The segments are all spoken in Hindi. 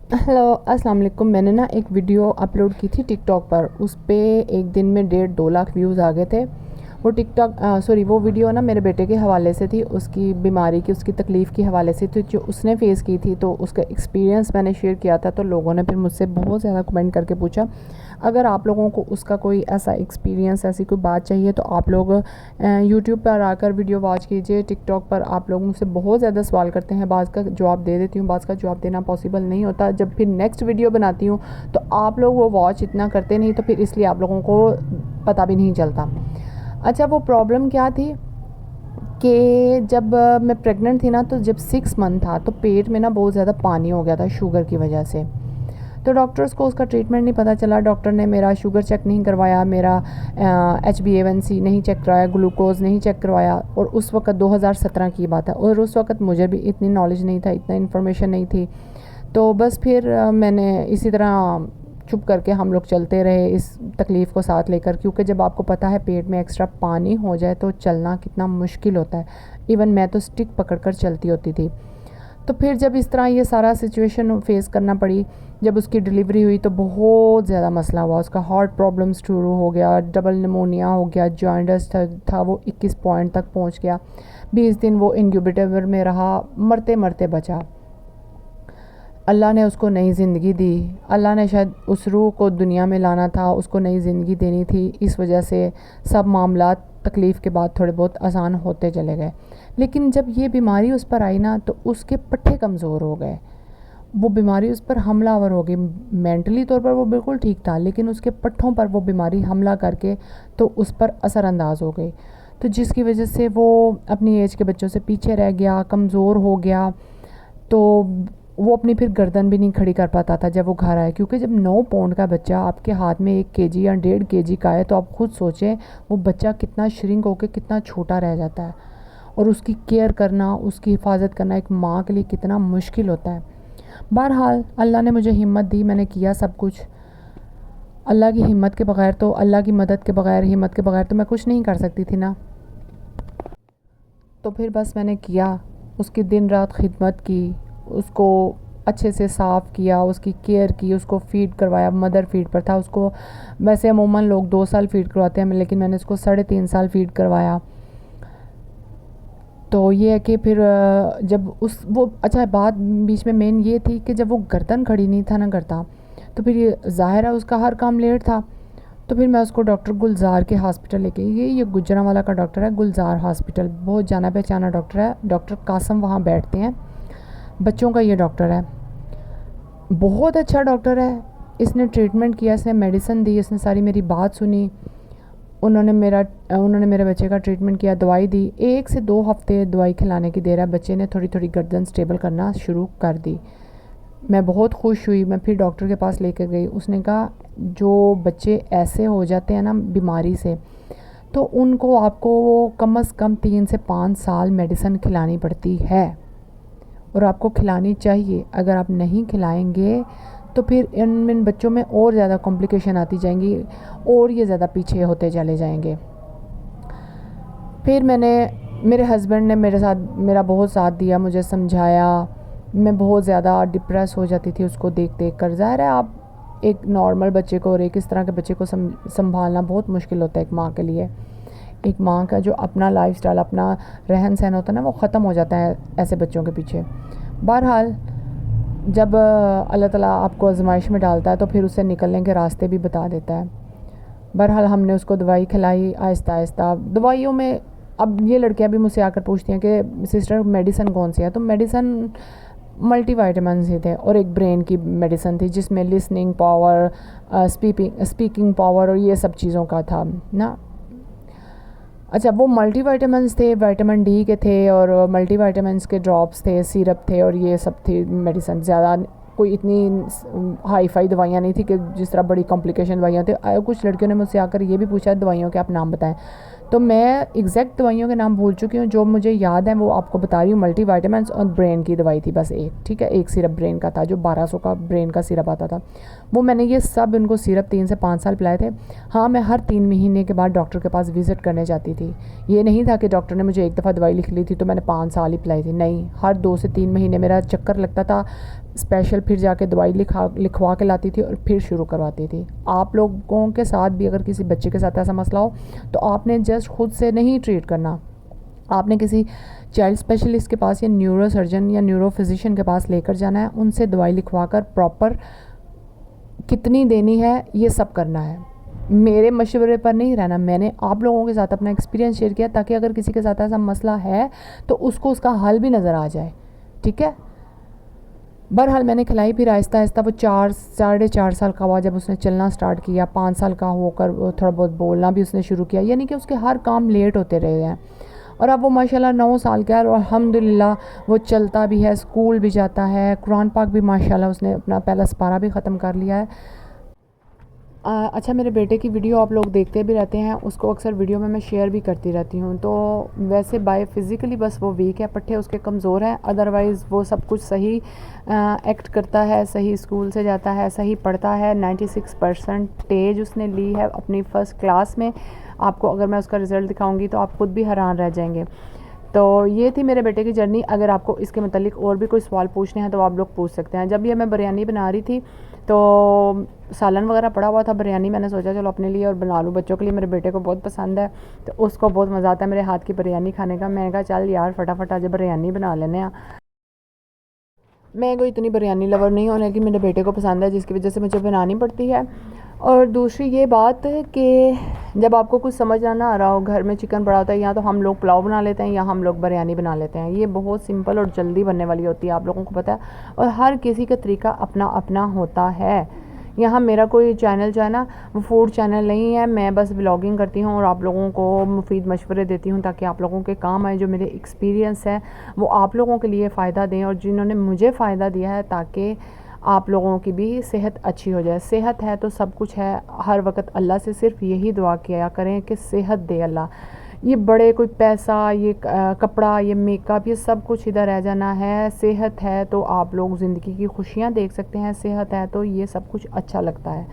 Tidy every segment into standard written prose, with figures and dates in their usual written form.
हेलो अस्सलाम वालेकुम। मैंने ना एक वीडियो अपलोड की थी टिकटॉक पर। उस पे एक दिन में 1.5-2 लाख व्यूज़ आ गए थे। वो वीडियो ना मेरे बेटे के हवाले से थी, उसकी बीमारी की, उसकी तकलीफ़ के हवाले से थी जो उसने फ़ेस की थी। तो उसका एक्सपीरियंस मैंने शेयर किया था। तो लोगों ने फिर मुझसे बहुत ज़्यादा कमेंट करके पूछा, अगर आप लोगों को उसका कोई ऐसा एक्सपीरियंस, ऐसी कोई बात चाहिए तो आप लोग यूट्यूब पर आकर वीडियो वॉच कीजिए। टिकटॉक पर आप लोग मुझसे बहुत ज़्यादा सवाल करते हैं, बाज़ का जवाब दे देती हूँ, बाज़ का जवाब देना पॉसिबल नहीं होता। जब फिर नेक्स्ट वीडियो बनाती हूँ तो आप लोग वो वॉच इतना करते नहीं, तो फिर इसलिए आप लोगों को पता भी नहीं चलता। अच्छा, वो प्रॉब्लम क्या थी कि जब मैं प्रेग्नेंट थी ना, तो जब 6 मंथ था तो पेट में ना बहुत ज़्यादा पानी हो गया था शुगर की वजह से। तो डॉक्टर्स को उसका ट्रीटमेंट नहीं पता चला। डॉक्टर ने मेरा शुगर चेक नहीं करवाया, मेरा HbA1c नहीं चेक करवाया, ग्लूकोज़ नहीं चेक करवाया। और उस वक्त 2017 की बात है, और उस वक्त मुझे भी इतनी नॉलेज नहीं था, इतना इन्फॉर्मेशन नहीं थी। तो बस फिर मैंने इसी तरह चुप करके हम लोग चलते रहे इस तकलीफ़ को साथ लेकर, क्योंकि जब आपको पता है पेट में एक्स्ट्रा पानी हो जाए तो चलना कितना मुश्किल होता है। इवन मैं तो स्टिक पकड़कर चलती होती थी। तो फिर जब इस तरह ये सारा सिचुएशन फेस करना पड़ी, जब उसकी डिलीवरी हुई तो बहुत ज़्यादा मसला हुआ। उसका हार्ट प्रॉब्लम शुरू हो गया, डबल निमोनिया हो गया, जॉइंटिस था वो 21 पॉइंट तक पहुंच गया। 20 दिन वो इंक्यूबेटर में रहा, मरते मरते बचा। अल्लाह ने उसको नई ज़िंदगी दी। अल्लाह ने शायद उस रूह को दुनिया में लाना था, उसको नई ज़िंदगी देनी थी। इस वजह से सब मामलात तकलीफ़ के बाद थोड़े बहुत आसान होते चले गए। लेकिन जब ये बीमारी उस पर आई ना, तो उसके पट्टे कमज़ोर हो गए। वो बीमारी उस पर हमलावर हो गई। मेंटली तौर पर वो बिल्कुल ठीक था, लेकिन उसके पट्टों पर वो बीमारी हमला करके तो उस पर असरअंदाज हो गई। तो जिसकी वजह से वो अपनी एज के बच्चों से पीछे रह गया, कमज़ोर हो गया। तो वो अपनी फिर गर्दन भी नहीं खड़ी कर पाता था जब वो घर आया, क्योंकि जब 9 पाउंड का बच्चा आपके हाथ में 1 kg या 1.5 kg का है, तो आप खुद सोचें वो बच्चा कितना श्रिंक होकर कितना छोटा रह जाता है। और उसकी केयर करना, उसकी हिफाजत करना एक माँ के लिए कितना मुश्किल होता है। बहरहाल अल्लाह ने मुझे हिम्मत दी, मैंने किया सब कुछ। अल्लाह की हिम्मत के बग़ैर, तो अल्लाह की मदद के बग़ैर, हिम्मत के बग़ैर तो मैं कुछ नहीं कर सकती थी ना। तो फिर बस मैंने किया, उसकी दिन रात खिदमत की, उसको अच्छे से साफ़ किया, उसकी केयर की, उसको फ़ीड करवाया। मदर फ़ीड पर था उसको। वैसे अमूमन लोग 2 साल फ़ीड करवाते हैं, लेकिन मैंने उसको 3.5 साल फ़ीड करवाया। तो ये है कि फिर जब उस वो अच्छा बात बीच में मेन ये थी कि जब वो गर्दन खड़ी नहीं था ना करता, तो फिर ये ज़ाहिर है उसका हर काम लेट था। तो फिर मैं उसको डॉक्टर गुलज़ार के हॉस्पिटल लेके गई। ये गुजरांवाला का डॉक्टर है, गुलज़ार हॉस्पिटल, बहुत जाना पहचाना डॉक्टर है। डॉक्टर कासम वहाँ बैठते हैं, बच्चों का ये डॉक्टर है। बहुत अच्छा डॉक्टर है। इसने ट्रीटमेंट किया, इसने मेडिसिन दी, इसने सारी मेरी बात सुनी। उन्होंने मेरे बच्चे का ट्रीटमेंट किया, दवाई दी। 1 से 2 हफ्ते दवाई खिलाने की देर है, बच्चे ने थोड़ी थोड़ी गर्दन स्टेबल करना शुरू कर दी। मैं बहुत खुश हुई। मैं फिर डॉक्टर के पास लेकर गई। उसने कहा जो बच्चे ऐसे हो जाते हैं ना बीमारी से, तो उनको आपको कम से कम 3 से 5 साल मेडिसिन खिलानी पड़ती है, और आपको खिलानी चाहिए। अगर आप नहीं खिलाएंगे तो फिर इन बच्चों में और ज़्यादा कॉम्प्लिकेशन आती जाएंगी, और ये ज़्यादा पीछे होते चले जाएंगे। फिर मेरे हस्बैंड ने मेरा बहुत साथ दिया, मुझे समझाया। मैं बहुत ज़्यादा डिप्रेस हो जाती थी उसको देख देख कर। ज़ाहिर है आप एक नॉर्मल बच्चे को और एक इस तरह के बच्चे को संभालना बहुत मुश्किल होता है एक माँ के लिए। एक माँ का जो अपना लाइफस्टाइल, अपना रहन सहन होता है ना, वो ख़त्म हो जाता है ऐसे बच्चों के पीछे। बहरहाल जब अल्लाह ताला आपको आजमाइश में डालता है तो फिर उसे निकलने के रास्ते भी बता देता है। बहरहाल हमने उसको दवाई खिलाई आहिस्ता आहिस्ता। दवाइयों में अब ये लड़कियां भी मुझसे आकर पूछती हैं कि सिस्टर मेडिसिन कौन सी है, तो मेडिसिन मल्टीविटामिन ही थे, और एक ब्रेन की मेडिसिन थी जिसमें लिसनिंग पावर, स्पीकिंग पावर और ये सब चीज़ों का था ना। अच्छा, वो मल्टीविटामिन्स थे, विटामिन डी के थे, और मल्टीविटामिन्स के ड्रॉप्स थे, सिरप थे, और ये सब थी मेडिसिन। ज़्यादा कोई इतनी हाई फाई दवाइयाँ नहीं थी कि जिस तरह बड़ी कॉम्प्लिकेशन दवाइयाँ थी। कुछ लड़कियों ने मुझसे आकर ये भी पूछा दवाइयों के आप नाम बताएं, तो मैं एग्जैक्ट दवाइयों के नाम भूल चुकी हूँ, जो मुझे याद है वो आपको बता रही हूँ। मल्टीविटामिन्स और ब्रेन की दवाई थी बस एक, ठीक है, एक सिरप ब्रेन का था जो 1200 का ब्रेन का सिरप आता था। वो मैंने ये सब इनको सिरप 3 से 5 साल पिलाए थे। हाँ, मैं हर 3 महीने के बाद डॉक्टर के पास विज़िट करने जाती थी। ये नहीं था कि डॉक्टर ने मुझे एक दफ़ा दवाई लिख ली थी तो मैंने 5 साल ही पिलाई थी, नहीं, हर 2 से 3 महीने मेरा चक्कर लगता था स्पेशल, फिर जाके दवाई लिखवा के लाती थी और फिर शुरू करवाती थी। आप लोगों के साथ भी अगर किसी बच्चे के साथ ऐसा मसला हो तो आपने जस्ट खुद से नहीं ट्रीट करना, आपने किसी चाइल्ड स्पेशलिस्ट के पास या न्यूरो सर्जन या न्यूरो फिजिशियन के पास लेकर जाना है, उनसे दवाई लिखवा कर प्रॉपर कितनी देनी है ये सब करना है। मेरे मशवरे पर नहीं रहना। मैंने आप लोगों के साथ अपना एक्सपीरियंस शेयर किया ताकि अगर किसी के साथ ऐसा मसला है तो उसको उसका हल भी नज़र आ जाए, ठीक है। बहरहाल मैंने खिलाई, फिर आहिस्ता आहिस्ता वो 4 साढ़े 4 साल का हुआ जब उसने चलना स्टार्ट किया, 5 साल का होकर थोड़ा बहुत बोलना भी उसने शुरू किया, यानी कि उसके हर काम लेट होते रहे हैं। और अब वो माशाल्लाह 9 साल का है और अल्हम्दुलिल्लाह वो चलता भी है, स्कूल भी जाता है, कुरान पाक भी माशाल्लाह उसने अपना पहला सपारा भी ख़त्म कर लिया है। अच्छा, मेरे बेटे की वीडियो आप लोग देखते भी रहते हैं, उसको अक्सर वीडियो में मैं शेयर भी करती रहती हूँ। तो वैसे बाय फिज़िकली बस वो वीक है, पट्टे उसके कमज़ोर हैं, अदरवाइज़ वो सब कुछ सही एक्ट करता है, सही स्कूल से जाता है, सही पढ़ता है। 96% उसने ली है अपनी फ़र्स्ट क्लास में। आपको अगर मैं उसका रिज़ल्ट दिखाऊँगी तो आप खुद भी हैरान रह जाएंगे। तो ये थी मेरे बेटे की जर्नी। अगर आपको इसके मतलब और भी कोई सवाल पूछने हैं तो आप लोग पूछ सकते हैं। जब ये मैं बिरयानी बना रही थी तो सालन वगैरह पड़ा हुआ था, बिरयानी मैंने सोचा चलो अपने लिए और बना लूँ, बच्चों के लिए, मेरे बेटे को बहुत पसंद है तो उसको बहुत मज़ा आता है मेरे हाथ की बिरयानी खाने का। मैंने कहा चल यार फटाफट आज बिरयानी बना लेने हैं। मैं कोई इतनी बिरयानी लवर नहीं हूँ, लेकिन मेरे बेटे को पसंद है जिसकी वजह से मुझे बनानी पड़ती है। और दूसरी ये बात कि जब आपको कुछ समझ ना आ रहा हो, घर में चिकन पड़ा होता है, या तो हम लोग पुलाव बना लेते हैं या हम लोग बिरयानी बना लेते हैं। ये बहुत सिंपल और जल्दी बनने वाली होती है, आप लोगों को पता है। और हर किसी का तरीका अपना अपना होता है। यहाँ मेरा कोई चैनल जो है ना वो फूड चैनल नहीं है, मैं बस व्लॉगिंग करती हूँ और आप लोगों को मुफीद मशवरे देती हूँ ताकि आप लोगों के काम आए। जो मेरे एक्सपीरियंस है वो आप लोगों के लिए फ़ायदा दें और जिन्होंने मुझे फ़ायदा दिया है ताकि आप लोगों की भी सेहत अच्छी हो जाए। सेहत है तो सब कुछ है। हर वक्त अल्लाह से सिर्फ यही दुआ किया करें कि सेहत दे अल्लाह। ये बड़े कोई पैसा, ये कपड़ा, ये मेकअप, ये सब कुछ इधर रह जाना है। सेहत है तो आप लोग ज़िंदगी की खुशियाँ देख सकते हैं, सेहत है तो ये सब कुछ अच्छा लगता है।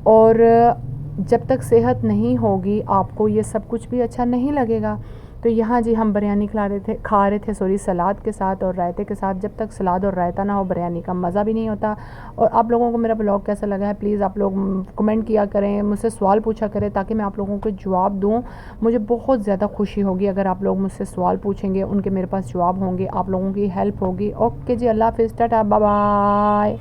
और जब तक सेहत नहीं होगी आपको ये सब कुछ भी अच्छा नहीं लगेगा। तो यहाँ जी हम बिरयानी खा रहे थे सॉरी, सलाद के साथ और रायते के साथ। जब तक सलाद और रायता ना हो बिरयानी का मज़ा भी नहीं होता। और आप लोगों को मेरा ब्लॉग कैसा लगा है प्लीज़ आप लोग कमेंट किया करें, मुझसे सवाल पूछा करें ताकि मैं आप लोगों को जवाब दूँ। मुझे बहुत ज़्यादा खुशी होगी अगर आप लोग मुझसे सवाल पूछेंगे, उनके मेरे पास जवाब होंगे, आप लोगों की हेल्प होगी। ओके जी, अल्लाह हाफ़िज़, टाटा, बाय बाय।